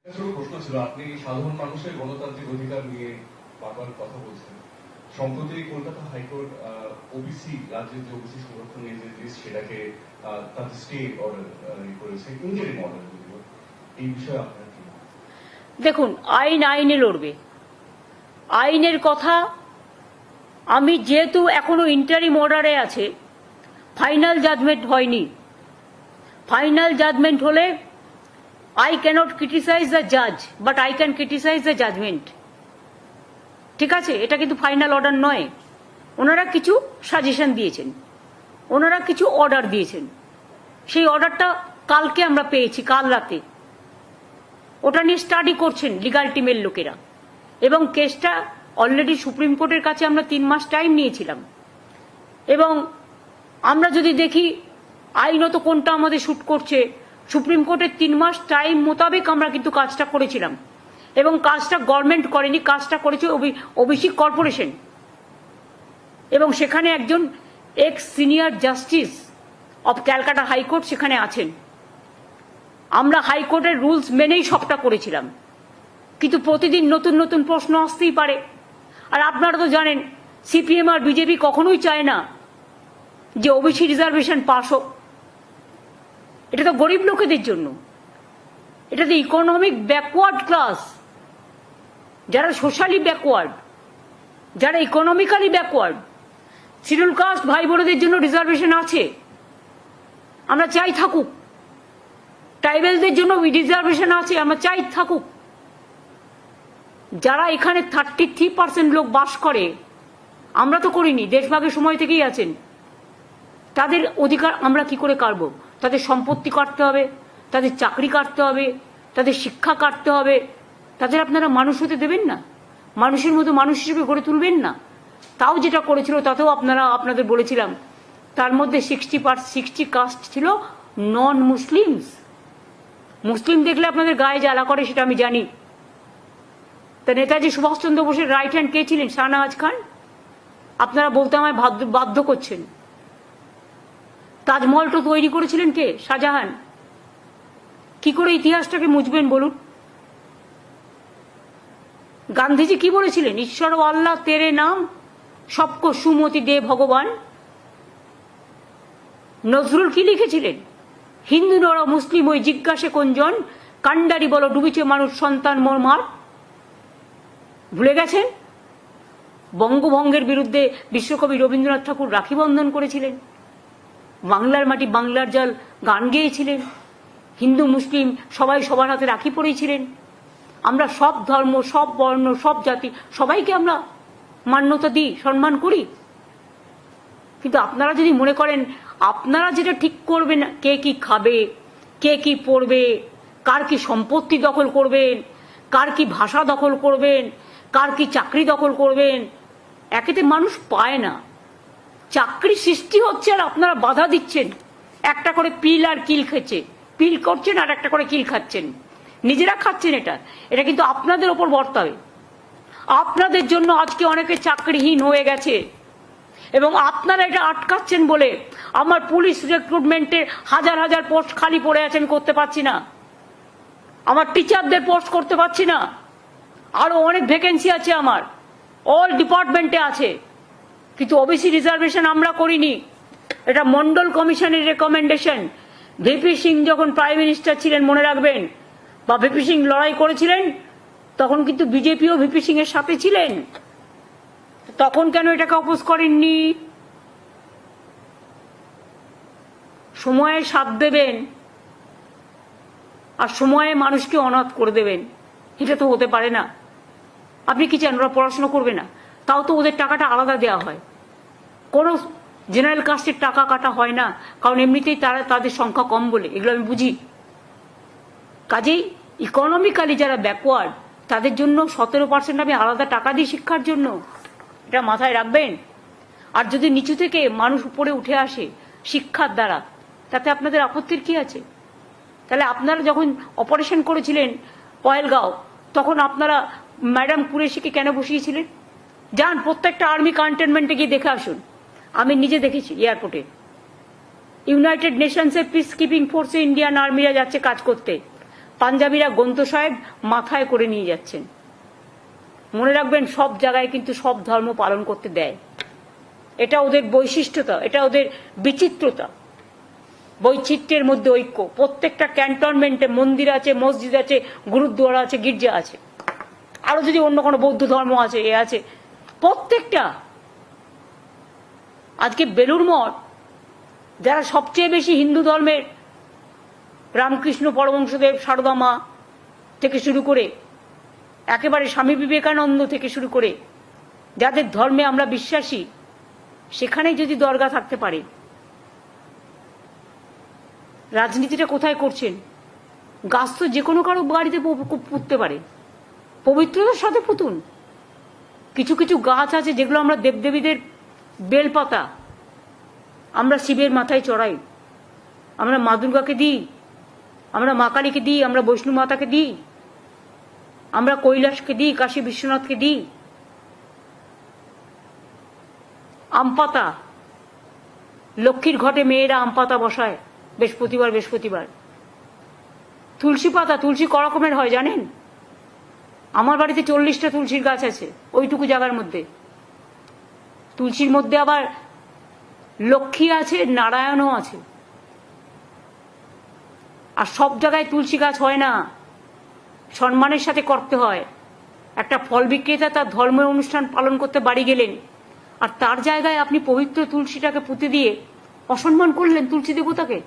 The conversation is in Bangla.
প্রশ্ন ছিল, আপনি সাধারণ মানুষের গণতান্ত্রিক অধিকার নিয়ে বারবার কথা বলছেন। সম্প্রতি কলকাতা হাইকোর্ট ওবিসি রাজ্যের যে ওবিসি সংরক্ষণ নিয়ে যে লিস্ট সেটাকে তাদের স্টে অর্ডার করেছে, ইন্টারিম অর্ডার। এই বিষয়ে আপনার কি? দেখুন, আইন আইনে লড়বে। আইনের কথা আমি যেহেতু এখনো ইন্টারিম অর্ডারে আছে, ফাইনাল জাজমেন্ট হয়নি। ফাইনাল জাজমেন্ট হলে I cannot criticize the judge, but I can criticize the judgment. ঠিক আছে, এটা কিন্তু ফাইনাল অর্ডার নয়। ওনারা কিছু সাজেশন দিয়েছেন, ওনারা কিছু অর্ডার দিয়েছেন। সেই অর্ডারটা কালকে আমরা পেয়েছি, কাল রাতে। ওটা নিয়ে স্টাডি করছেন লিগাল টিমের লোকেরা, এবং কেসটা অলরেডি সুপ্রিম কোর্টের কাছে আমরা 3 মাস টাইম নিয়েছিলাম। এবং আমরা যদি দেখি আইনত কোনটা আমাদের শুট করছে, সুপ্রিম কোর্টের 3 মাস টাইম মোতাবেক আমরা কিন্তু কাজটা করেছিলাম। এবং কাজটা গভর্নমেন্ট করেনি, কাজটা করেছে ওবিসি কর্পোরেশন। এবং সেখানে একজন x senior justice of Calcutta high court সেখানে আছেন। আমরা হাইকোর্টের রুলস মেনেই সবটা করেছিলাম। কিন্তু প্রতিদিন নতুন নতুন প্রশ্ন আসতেই পারে। আর আপনারা তো জানেন, সিপিএম আর বিজেপি কখনোই চায় না যে ওবিসি রিজার্ভেশন পাস হোক। এটা তো গরিব লোকেদের জন্য, এটা তো ইকোনমিক ব্যাকওয়ার্ড ক্লাস, যারা সোশ্যালি ব্যাকওয়ার্ড, যারা ইকোনমিক্যালি ব্যাকওয়ার্ড। শিডিউল কাস্ট ভাই বোনদের জন্য রিজার্ভেশন আছে, আমরা চাই থাকুক। ট্রাইবেলদের জন্য রিজার্ভেশন আছে, আমরা চাই থাকুক। যারা এখানে 33% লোক বাস করে, আমরা তো করিনি, দেশভাগের সময় থেকেই আছেন, তাদের অধিকার আমরা কি করে কাটব? তাদের সম্পত্তি কাটতে হবে, তাদের চাকরি কাটতে হবে, তাদের শিক্ষা কাটতে হবে। তাদের আপনারা মানুষ হতে দেবেন না? মানুষের মতো মানুষ হিসেবে গড়ে তুলবেন না? তাও যেটা করেছিল তাতেও আপনাদের বলেছিলাম, তার মধ্যে 60 কাস্ট ছিল নন মুসলিমস। মুসলিম দেখলে আপনাদের গায়ে জ্বালা করে, সেটা আমি জানি। তা নেতাজি সুভাষচন্দ্র বোসের রাইট হ্যান্ড কে ছিলেন? শাহনওয়াজ খান। আপনারা বলতে আমায় বাধ্য করছেন। তাজমহল তো তৈরি করেছিলেন কে? শাহজাহান। কি করে ইতিহাসটাকে মুছবেন বলুন? গান্ধীজি কি বলেছিলেন? ঈশ্বর ও আল্লাহ তেরে নাম সবকো সুমতি দে ভগবান। নজরুল কি লিখেছিলেন? হিন্দু নর মুসলিম ওই জিজ্ঞাসে কোনজন, কান্ডারি বলো ডুবিছে মানুষ সন্তান মোর মার। ভুলে গেছেন? বঙ্গভঙ্গের বিরুদ্ধে বিশ্বকবি রবীন্দ্রনাথ ঠাকুর রাখি বন্ধন করেছিলেন, বাংলার মাটি বাংলার জল গান গেয়েছিলেন, হিন্দু মুসলিম সবাই সবার হাতে রাখি পরেছিলেন। আমরা সব ধর্ম, সব বর্ণ, সব জাতি সবাইকে আমরা মান্যতা দিই, সম্মান করি। কিন্তু আপনারা যদি মনে করেন আপনারা যেটা ঠিক করবেন, কে কি খাবে, কে কি পড়বে, কার কি সম্পত্তি দখল করবেন, কার কি ভাষা দখল করবেন, কার কি চাকরি দখল করবেন, একেতে মানুষ পায় না। চাকরি সৃষ্টি হচ্ছে আর আপনারা বাধা দিচ্ছেন। একটা করে পিল আর কিল খেচ্ছে, পিল করছেন আর একটা করে কিল খাচ্ছেন, নিজেরা খাচ্ছেন। এটা কিন্তু আপনাদের ওপর বর্তাবে। আপনাদের জন্য আজকে অনেকে চাকরিহীন হয়ে গেছে, এবং আপনারা এটা আটকাচ্ছেন বলে আমার পুলিশ রিক্রুটমেন্টে হাজার হাজার পোস্ট খালি পড়ে আছে, আমি করতে পারছি না। আমার টিচারদের পোস্ট করতে পারছি না। আরো অনেক ভ্যাকেন্সি আছে আমার, অল ডিপার্টমেন্টে আছে। কিন্তু ওবিসি রিজার্ভেশন আমরা করিনি, এটা মন্ডল কমিশনের রেকমেন্ডেশন। ভিপি সিং যখন প্রাইম মিনিস্টার ছিলেন, মনে রাখবেন, বা ভিপি সিং লড়াই করেছিলেন, তখন কিন্তু বিজেপিও ভিপি সিং এর সাথে ছিলেন। তখন কেন এটাকে অপোজ করেননি? সময়ে সাথ দেবেন আর সময়ে মানুষকে অনাথ করে দেবেন, এটা তো হতে পারে না। আপনি কি চান ওরা পড়াশোনা করবে না? তাও তো ওদের টাকাটা আলাদা দেওয়া হয়, কোনো জেনারেল কাস্টের টাকা কাটা হয় না, কারণ এমনিতেই তাদের সংখ্যা কম বলে। এগুলো আমি বুঝি। কাজেই ইকোনমিক্যালি যারা ব্যাকওয়ার্ড, তাদের জন্য 17% আমি আলাদা টাকা দিই শিক্ষার জন্য, এটা মাথায় রাখবেন। আর যদি নিচু থেকে মানুষ উপরে উঠে আসে শিক্ষার দ্বারা, তাতে আপনাদের আপত্তির কি আছে? তাহলে আপনারা যখন অপারেশন করেছিলেন পয়েলগাঁও, তখন আপনারা ম্যাডাম কুরেশিকে কেন বসিয়েছিলেন? যান প্রত্যেকটা আর্মি কন্টেনমেন্টে গিয়ে দেখে আসুন। আমি নিজে দেখেছি এয়ারপোর্টে, ইউনাইটেড নেশনসের পিস কিপিং ফোর্সে ইন্ডিয়ান আর্মিরা যাচ্ছে কাজ করতে। পাঞ্জাবিরা গ্রন্থ সাহেব মাথায় করে নিয়ে যাচ্ছেন। মনে রাখবেন, সব জায়গায় কিন্তু সব ধর্ম পালন করতে দেয়। এটা ওদের বৈশিষ্ট্যতা, এটা ওদের বিচিত্রতা। বৈচিত্র্যের মধ্যে ঐক্য। প্রত্যেকটা ক্যান্টনমেন্টে মন্দির আছে, মসজিদ আছে, গুরুদ্বারা আছে, গির্জা আছে, আরো যদি অন্য কোনো বৌদ্ধ ধর্ম আছে, এ আছে, প্রত্যেকটা। আজকে বেলুর মঠ, যারা সবচেয়ে বেশি হিন্দু ধর্মের, রামকৃষ্ণ পরমহংসদেব, সারদা মা থেকে শুরু করে একেবারে স্বামী বিবেকানন্দ থেকে শুরু করে যাদের ধর্মে আমরা বিশ্বাসী, সেখানে যদি দরগা থাকতে পারে, রাজনীতিটা কোথায় করছেন? গাছ তো যে কোনো কারো বাড়িতে পুঁততে পারে, পবিত্রতার সাথে পুতুন। কিছু কিছু গাছ আছে যেগুলো আমরা দেবদেবীদের বেলপাতা আমরা শিবের মাথায় চড়াই, আমরা মা দুর্গাকে দিই, আমরা মা কালীকে দিই, আমরা বৈষ্ণু মাতাকে দিই, আমরা কৈলাসকে দিই, কাশী বিশ্বনাথকে দিই। আম পাতা, লক্ষ্মীর ঘটে মেয়েরা আম পাতা বসায় বৃহস্পতিবার। তুলসী পাতা, তুলসী ক রকমের হয় জানেন? আমার বাড়িতে 40টা তুলসীর গাছ আছে ওইটুকু জায়গার মধ্যে। তুলসীর মধ্যে আবার লক্ষ্মী আছে, নারায়ণও আছে। আর সব জায়গায় তুলসী গাছ হয় না, সম্মানের সাথে করতে হয়। একটা ফল বিক্রেতা তার ধর্মীয় অনুষ্ঠান পালন করতে বাড়ি গেলেন, আর তার জায়গায় আপনি পবিত্র তুলসীটাকে পুঁতে দিয়ে অসম্মান করলেন তুলসী দেবতাকে।